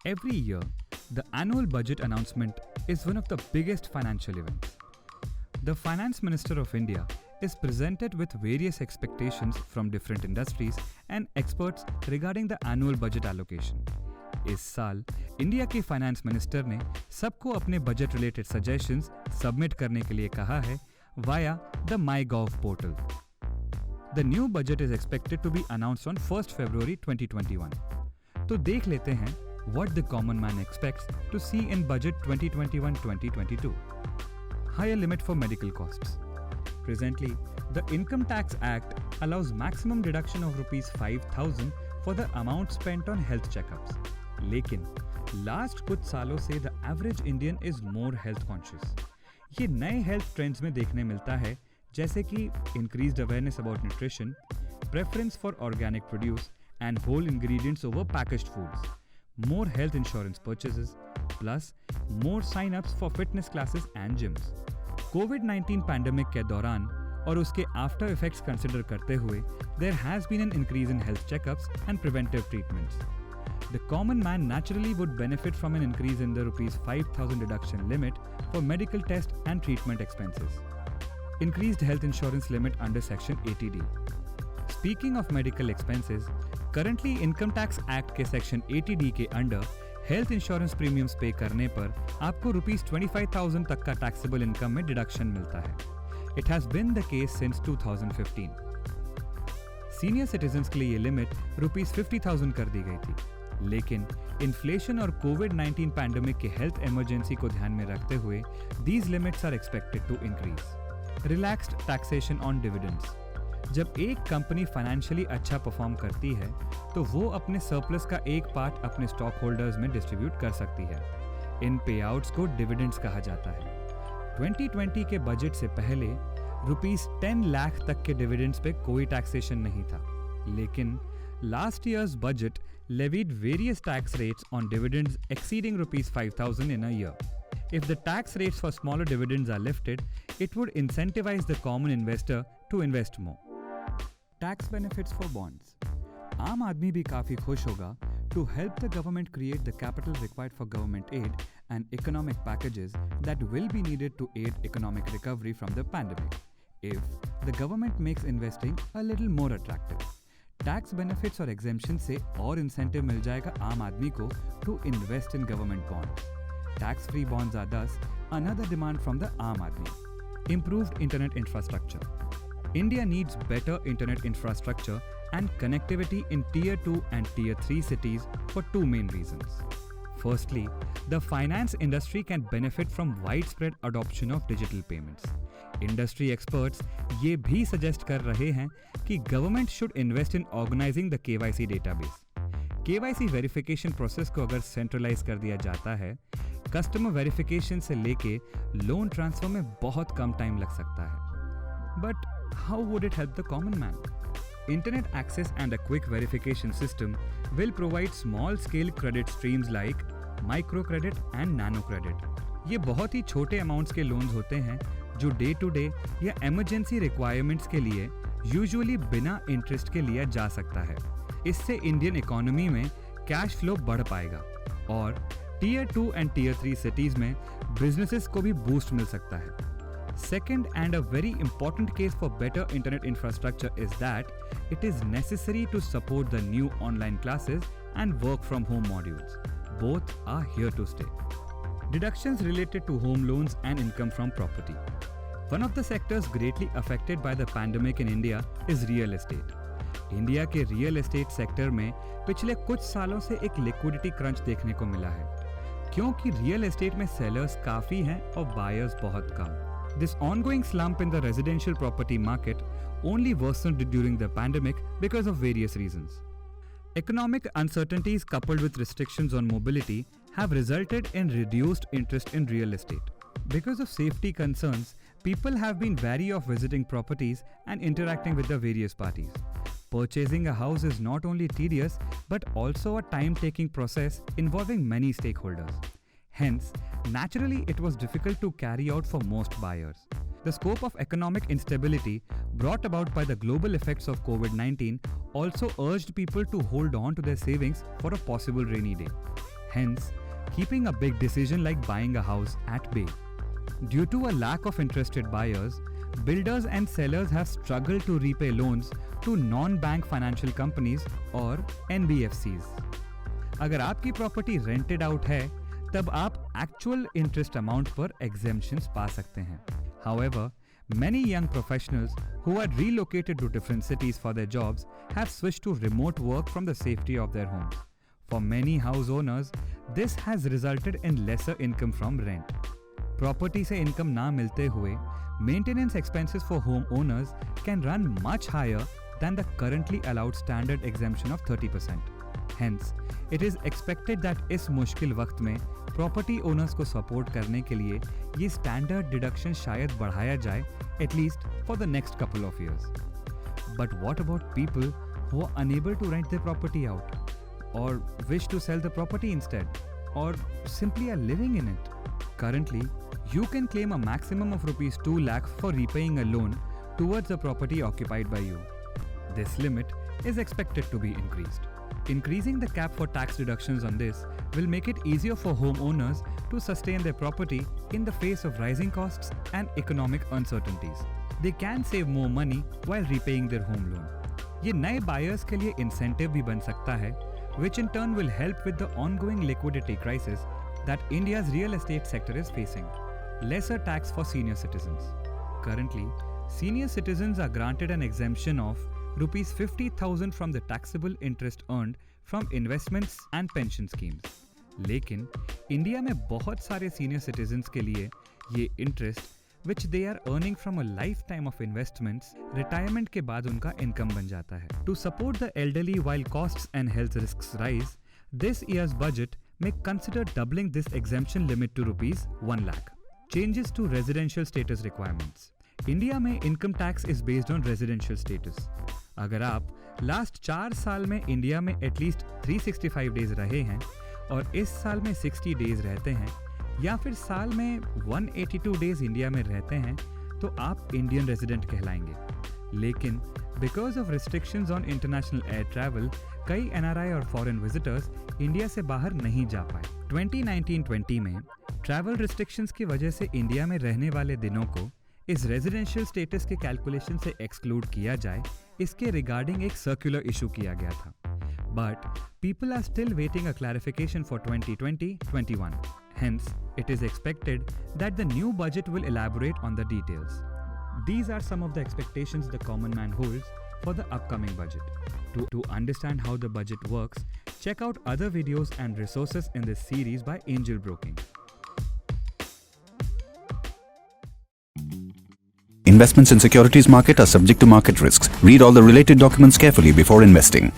Every year, the annual budget announcement is one of the biggest financial events. The Finance Minister of India is presented with various expectations from different industries and experts regarding the annual budget allocation. इस साल India के finance minister ने सबको अपने budget related suggestions submit करने के लिए कहा है via the MyGov portal. The new budget is expected to be announced on 1st February 2021. तो देख लेते हैं what the common man expects to see in budget 2021-2022. Higher limit for medical costs. Presently, the Income Tax Act allows maximum deduction of rupees 5,000 for the amount spent on health checkups. लेकिन last कुछ सालों से the average Indian is more health conscious. ये नए health trends में देखने मिलता है, जैसे कि increased awareness about nutrition, preference for organic produce and whole ingredients over packaged foods, more health insurance purchases, plus more sign ups for fitness classes and gyms. कोविड-19 pandemic के दौरान और उसके आफ्टर इफेक्ट्स कंसिडर करते हुए there has been an increase in health checkups and preventive treatments. The common man naturally would benefit from an increase in the rupees 5,000 deduction limit for medical test and treatment expenses. Increased health insurance limit under Section 80D. Speaking of medical expenses, currently Income Tax Act के Section 80D के under health insurance premiums पे करने पर आपको rupees 25,000 तक का taxable income में deduction मिलता है. It has been the case since 2015. Senior citizens के लिए ये लिमिट रुपीज 50,000 कर दी गई थी, लेकिन इन्फ्लेशन और कोविड-19 पैंडेमिक के हेल्थ इमरजेंसी को ध्यान में रखते हुए these limits are expected to increase. Relaxed taxation on dividends. जब एक कंपनी फाइनेंशियली अच्छा परफॉर्म करती है तो वो अपने सरप्लस का एक पार्ट अपने स्टॉक होल्डर्स में डिस्ट्रीब्यूट कर सकती है. इन पे आउट्स को डिविडेंड्स कहा जाता है. 2020 के बजट से पहले रुपीज 10 लाख तक के डिविडेंड्स पे कोई टैक्सेशन नहीं था, लेकिन last year's budget levied various tax rates on dividends exceeding rupees 5,000 in a year. If the tax rates for smaller dividends are lifted, it would incentivize the common investor to invest more. Tax benefits for bonds. आम आदमी भी काफी खुश होगा to help the government create the capital required for government aid and economic packages that will be needed to aid economic recovery from the pandemic, if the government makes investing a little more attractive. Tax benefits और exemption से और incentive मिल जाएगा आम आदमी को to invest in government bonds. Tax free bonds are this another demand from the aam aadmi. Improved internet infrastructure. India needs better internet infrastructure and connectivity in Tier 2 and Tier 3 cities for two main reasons. Firstly, the finance industry can benefit from widespread adoption of digital payments. Industry experts ये भी suggest कर रहे हैं कि government should invest in organising the KYC database. KYC verification process को अगर centralise कर दिया जाता है, कस्टमर वेरिफिकेशन से लेके लोन ट्रांसफर में बहुत कम टाइम लग सकता है. But how would it help the common man? Internet access and a quick verification system will provide small scale credit streams like microcredit and nano credit. ये बहुत ही छोटे अमाउंट्स के लोन्स होते हैं जो डे टू डे या emergency requirements के लिए यूजुअली बिना इंटरेस्ट के लिया जा सकता है. इससे इंडियन इकोनॉमी में कैश फ्लो बढ़ पाएगा और Tier 2 and Tier 3 सिटीज में बिजनेसेस को भी बूस्ट मिल सकता है. Second, and a very important case for better internet infrastructure is that it is necessary to support the new online classes and work from home modules. Both are here to stay. Deductions related to home loans and income from property. One of the sectors greatly affected by the pandemic in India is real estate. India के real estate sector में पिछले कुछ सालों से एक liquidity crunch देखने को मिला है, क्योंकि रियल एस्टेट में सेलर्स काफी हैं और बायर्स बहुत कम. This ongoing slump in the residential property market only worsened during the pandemic because of various reasons. Economic uncertainties coupled with restrictions on mobility have resulted in reduced interest in real estate. Because of safety concerns, people have been wary of visiting properties and interacting with the various parties. Purchasing a house is not only tedious but also a time-taking process involving many stakeholders. Hence, naturally, it was difficult to carry out for most buyers. The scope of economic instability brought about by the global effects of COVID-19 also urged people to hold on to their savings for a possible rainy day. hence keeping a big decision like buying a house at bay. Due to a lack of interested buyers, builders and sellers have struggled to repay loans to non-bank financial companies or NBFCs. अगर आपकी property rented out है, तब आप actual interest amount पर exemptions पा सकते हैं. However, many young professionals who had relocated to different cities for their jobs have switched to remote work from the safety of their homes. For many house owners, this has resulted in lesser income from rent. Property से income ना मिलते हुए, maintenance expenses for home owners can run much higher than the currently allowed standard exemption of 30%. Hence, it is expected that इस मुश्किल वक्त में property owners को support करने के लिए ये स्टैंडर्ड डिडक्शन शायद बढ़ाया जाए, at least for the next couple of years. But what about people who are unable to rent their property out और wish to sell the property instead और simply are living in it? Currently, you can claim a maximum of rupees 2 lakh for repaying a loan towards the property occupied by you. This limit is expected to be increased. Increasing the cap for tax deductions on this will make it easier for homeowners to sustain their property in the face of rising costs and economic uncertainties. They can save more money while repaying their home loan. ये नए buyers के लिए incentive भी बन सकता है, which in turn will help with the ongoing liquidity crisis that India's real estate sector is facing. Lesser tax for senior citizens. Currently, senior citizens are granted an exemption of rupees 50,000 from the taxable interest earned from investments and pension schemes. लेकिन India में बहुत सारे senior citizens के लिए ये interest which they are earning from a lifetime of investments, retirement के बाद उनका income बन जाता है. To support the elderly while costs and health risks rise, this year's budget may consider doubling this exemption limit to rupees 1 lakh. Changes to residential status requirements. India में income tax is based on residential status. अगर आप last 4 साल में India में at least 365 days रहे हैं और इस साल में 60 डेज रहते हैं या फिर साल में 182 डेज इंडिया में रहते हैं, तो आप इंडियन रेजिडेंट कहलाएंगे. लेकिन because of restrictions on international air travel, कई एनआरआई और फॉरेन विजिटर्स इंडिया से बाहर नहीं जा पाए. 2019-20 में ट्रैवल रिस्ट्रिक्शंस की वजह से इंडिया में रहने वाले दिनों को इस रेजिडेंशियल स्टेटस के कैलकुलेशन से एक्सक्लूड किया जाए, इसके रिगार्डिंग एक सर्कुलर इशू किया गया था. But people are still waiting a clarification for 2020-21. Hence, it is expected that the new budget will elaborate on the details. These are some of the expectations the common man holds for the upcoming budget. To understand how the budget works, check out other videos and resources in this series by Angel Broking. Investments in securities market are subject to market risks. Read all the related documents carefully before investing.